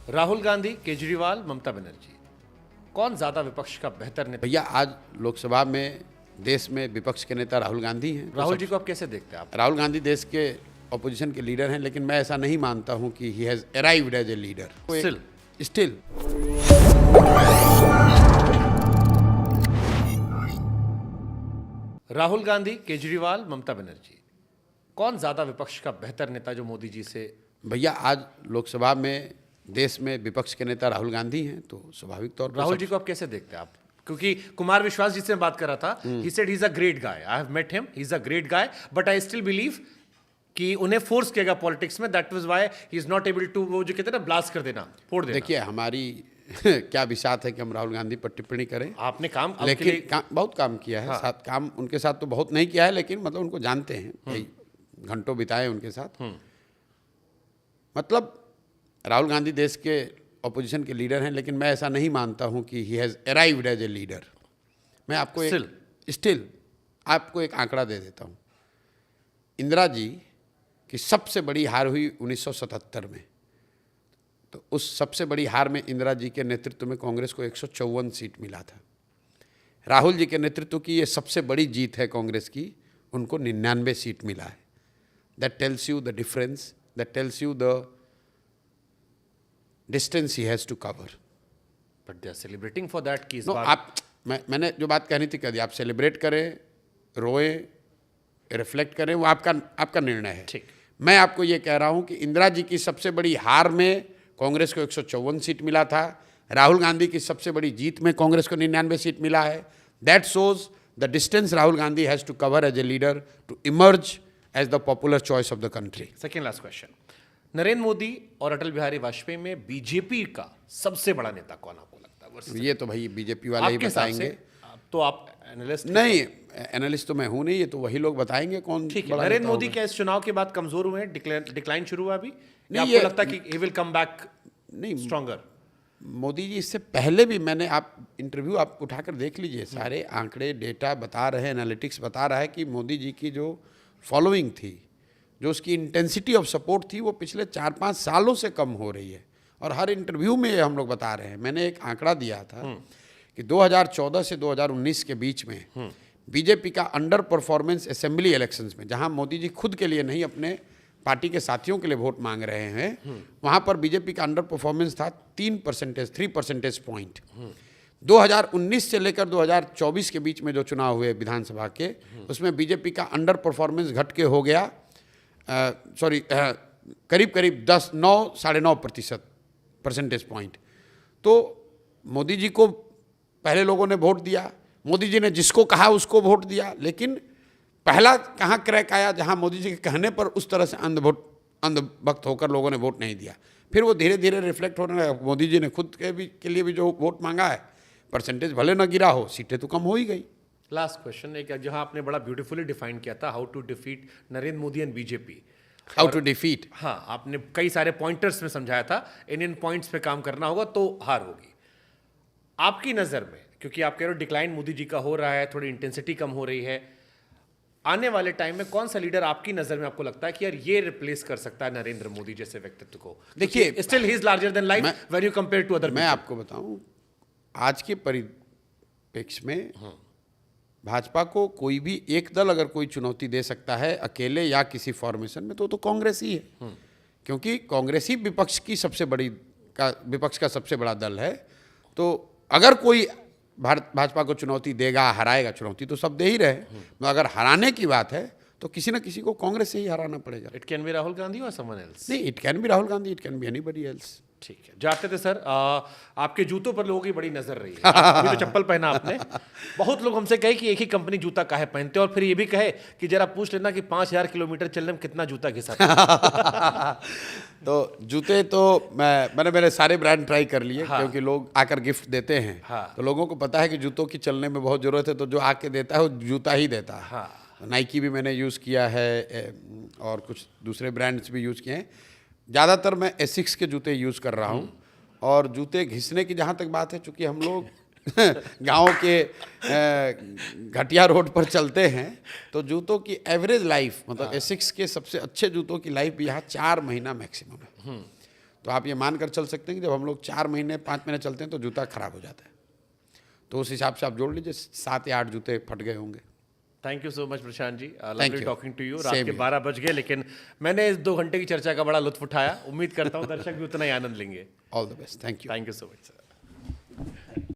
राहुल गांधी, केजरीवाल, ममता बनर्जी, कौन ज्यादा विपक्ष का बेहतर नेता? भैया आज लोकसभा में देश में विपक्ष के नेता राहुल गांधी हैं। राहुल जी को आप कैसे देखते हैं आप? राहुल गांधी देश के ऑपोजिशन के लीडर हैं, लेकिन मैं ऐसा नहीं मानता हूं कि he has arrived as a leader. Still Rahul Gandhi, Kejriwal, Mamata Banerjee, कौन ज्यादा विपक्ष का बेहतर नेता जो मोदी जी से? भैया आज लोकसभा में देश में विपक्ष के नेता राहुल गांधी हैं, तो स्वाभाविक तौर पर राहुल जी को आप कैसे देखते हैं आप? क्योंकि कुमार विश्वास जी से मैं बात कर रहा था, he said he is a great guy, I have met him, he is a great guy, but I still believe कि उन्हें फोर्स किया गया पॉलिटिक्स में, that was why he is not able to, वो जो कहते हैं ना, ब्लास्ट कर देना, फोड़ देना। देखिए हमारी क्या विषाद है कि हम राहुल गांधी पर टिप्पणी करें। आपने काम लेकिन बहुत काम किया है। साथ काम उनके साथ तो बहुत नहीं किया है, लेकिन मतलब उनको जानते हैं, कई घंटों बिताए उनके साथ। मतलब राहुल गांधी देश के ऑपोजिशन के लीडर हैं, लेकिन मैं ऐसा नहीं मानता हूं कि he has arrived as a leader. मैं आपको स्टिल आपको एक आंकड़ा दे देता हूं। इंदिरा जी की सबसे बड़ी हार हुई 1977 में, तो उस सबसे बड़ी हार में इंदिरा जी के नेतृत्व में कांग्रेस को 154 सीट मिला था। राहुल जी के नेतृत्व की ये सबसे बड़ी जीत है कांग्रेस की, उनको 99 सीट मिला है। That tells you the difference, that tells you the distance he has to cover. But they are celebrating for that कि इस नो, बार आप मैंने जो बात कहनी थी कह दी। आप सेलिब्रेट करें, रोएं, रिफ्लेक्ट करें, वो आपका निर्णय है। ठीक। मैं आपको ये कह रहा हूं कि इंदिरा जी की सबसे बड़ी हार में कांग्रेस को 154 सीट मिला था। राहुल गांधी की सबसे बड़ी जीत में कांग्रेस को 99 सीट मिला है। That shows the distance Rahul Gandhi has to cover as a leader to emerge as the popular choice of the country. Second last question, Narendra Modi और अटल बिहारी वाजपेयी में बीजेपी का सबसे बड़ा नेता कौन आपको लगता है versus? ये तो भाई बीजेपी वाले ही आपके हिसाब से, बताएंगे। तो आप एनालिस्ट नहीं, एनालिस्ट तो मैं हूं नहीं, ये तो वही लोग बताएंगे कौन। ठीक है। बड़ा नरेंद्र नेता मोदी होगा। क्या इस चुनाव के बाद कमजोर हुए हैं, डिक्लाइन शुरू हुआ अभी, या नहीं, आपको ये- लगता है कि ही विल कम बैक नहीं, स्ट्रॉन्गर? मोदी जी इससे पहले भी मैंने, आप इंटरव्यू आप उठाकर देख लीजिए, सारे आंकड़े डेटा बता रहे हैं, एनालिटिक्स बता रहा है कि मोदी जी की जो फॉलोइंग थी, जो उसकी इंटेंसिटी ऑफ सपोर्ट थी, वो पिछले 4-5 सालों से कम हो रही है। और हर इंटरव्यू में ये हम लोग बता रहे हैं। मैंने एक आंकड़ा दिया था कि 2014 से 2019 के बीच में बीजेपी का अंडर परफॉर्मेंस असेंबली इलेक्शंस में, जहां मोदी जी खुद के लिए नहीं अपने पार्टी के साथियों के लिए वोट मांग रहे हैं, वहां पर बीजेपी का अंडर परफॉर्मेंस था 3 परसेंटेज पॉइंट। 2019 से लेकर 2024 के बीच में जो चुनाव हुए विधानसभा के, उसमें बीजेपी का अंडर परफॉर्मेंस घट के हो गया करीब करीब 9.5% परसेंटेज पॉइंट। तो मोदी जी को पहले लोगों ने वोट दिया, मोदी जी ने जिसको कहा उसको वोट दिया, लेकिन पहला कहाँ क्रैक आया, जहाँ मोदी जी के कहने पर उस तरह से अंधभक्त होकर लोगों ने वोट नहीं दिया। फिर वो धीरे धीरे रिफ्लेक्ट होने लगा। मोदी जी ने खुद के लिए भी जो वोट मांगा है, परसेंटेज भले ना गिरा हो, सीटें तो कम हो ही गई। लास्ट क्वेश्चन एक, जहां आपने बड़ा ब्यूटीफुली डिफाइन किया था how to defeat Narendra Modi and BJP, how to defeat. हाँ, आपने कई सारे पॉइंटर्स में समझाया था, इन पॉइंट्स पे काम करना होगा तो हार होगी। आपकी नज़र में, क्योंकि आप कह रहे हो डिक्लाइन मोदी जी का हो रहा है, थोड़ी इंटेंसिटी कम हो रही है, आने वाले टाइम में कौन सा लीडर आपकी नज़र में आपको लगता है कि यार ये रिप्लेस कर सकता है नरेंद्र मोदी जैसे व्यक्तित्व को? देखिए, still he is larger than life when you compare to other. मैं आपको बताऊं, आज के परिप्रेक्ष्य में भाजपा को कोई भी एक दल अगर कोई चुनौती दे सकता है अकेले या किसी फॉर्मेशन में, तो कांग्रेस ही है। क्योंकि कांग्रेस ही विपक्ष का सबसे बड़ा दल है। तो अगर कोई भाजपा को चुनौती देगा, हराएगा, चुनौती तो सब दे ही रहे, मगर अगर हराने की बात है तो किसी ना किसी को कांग्रेस से ही हराना पड़ेगा। It can be Rahul Gandhi और समवन एल्स। नहीं, it can be Rahul Gandhi, it can be anybody else. ठीक है, जाते थे सर। आपके जूतों पर लोगों की बड़ी नजर रही है। अभी तो चप्पल पहना आपने। बहुत लोग हमसे कहे कि एक ही कंपनी जूता काहे पहनते हैं, और फिर ये भी कहे कि जरा पूछ लेना कि 5000 किलोमीटर चलने में कितना जूता घिसा। तो जूते तो मैंने मेरे सारे ब्रांड ट्राई कर लिए। हाँ। क्योंकि लोग आकर गिफ्ट देते हैं। हाँ। तो लोगों को पता है कि जूतों की चलने में बहुत ज़रूरत है, तो जो आके देता है वो जूता ही देता है। हाँ। नाइकी भी मैंने यूज़ किया है, और कुछ दूसरे ब्रांड्स भी यूज़ किए हैं। ज़्यादातर मैं एसिक्स के जूते यूज़ कर रहा हूँ। और जूते घिसने की जहाँ तक बात है, चूँकि हम लोग गांव के घटिया रोड पर चलते हैं, तो जूतों की एवरेज लाइफ, मतलब एसिक्स के सबसे अच्छे जूतों की लाइफ भी यहाँ 4 महीना मैक्सिमम है। तो आप ये मान कर चल सकते हैं कि जब हम लोग 4 महीने 5 महीने चलते हैं तो जूता खराब हो जाता है। तो उस हिसाब से आप जोड़ लीजिए 7 या 8 जूते फट गए होंगे। Thank you so much Prashant ji, Thank lovely you. Talking to you. Same रात के here. 12 बज गए, लेकिन मैंने इस 2 घंटे की चर्चा का बड़ा लुत्फ उठाया। उम्मीद करता हूँ दर्शक भी उतना ही आनंद लेंगे। All the best, thank you. Thank you so much sir.